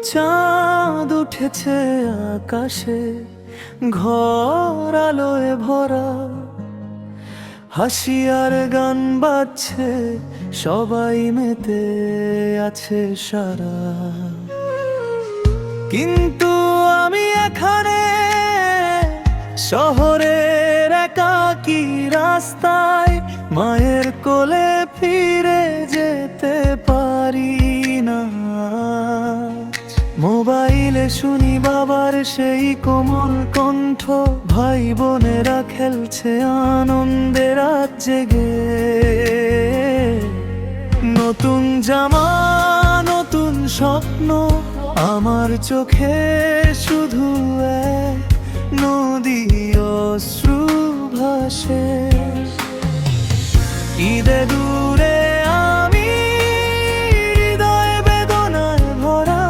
চাঁদ উঠেছে আকাশে, ঘর আলোয় ভরা, হাসি আর গান বাজছে, সবাই মেতে আছে সারা। কিন্তু আমি এখানে শহরের একাকী রাস্তায়, মায়ের কোলে ফিরে যেতে পারি না। মোবাইলে শুনি বাবার সেই কোমল কণ্ঠ, ভাই বোনেরা খেলছে আনন্দে রাত জেগে। নতুন জামা, নতুন স্বপ্ন, আমার চোখে শুধু এক নদী অশ্রু ভাসে। ঈদে দূরে আমি হৃদয় বেদনায় ভরা,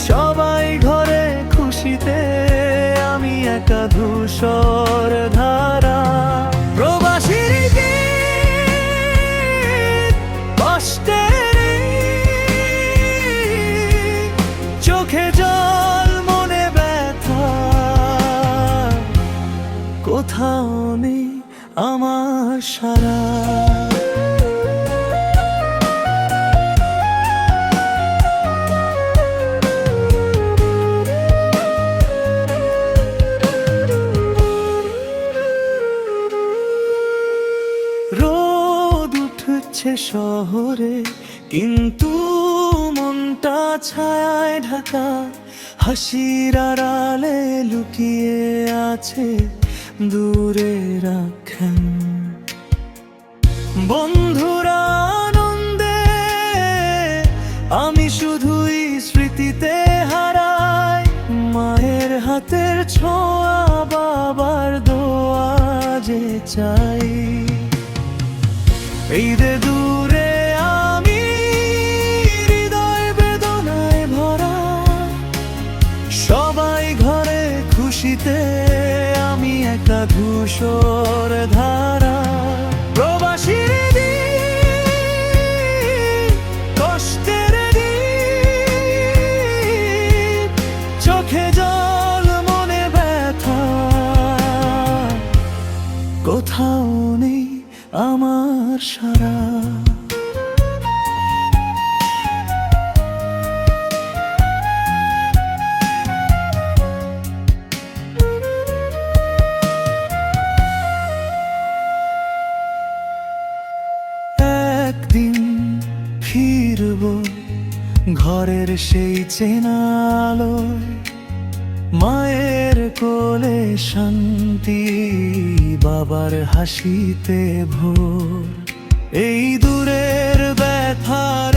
সবাই ঘরে খুশিতে, আমি একা ধূসর ধারা। প্রবাসীর গীত, কষ্টের চোখে জল, মনে ব্যথা, কোথাও নেই আমার সারা। রোদ উঠছে শহরে, কিন্তু মনটা ছায়ায় ঢাকা, হাসির আড়ালে লুকিয়ে আছে দূরে রাখেন বন্ধুরা আনন্দে। আমি শুধুই স্মৃতিতে হারাই, মায়ের হাতের ছোঁয়া, বাবার দোয়া যে চাই। ঈদে দূরে আমি হৃদয় বেদনায় ভরা, সবাই ঘরে খুশিতে, আমি একা ধূসর ধারা। প্রবাসীর দিন, কষ্টের দিন, চোখে জল, মনে ব্যথা, কোথাও নেই আমার সারা। একদিন ফিরব ঘরের সেই চেনা আলোয়, মায়ের কোলে শান্তি, বাবার হাসিতে ভোর। এই দূরের ব্যথার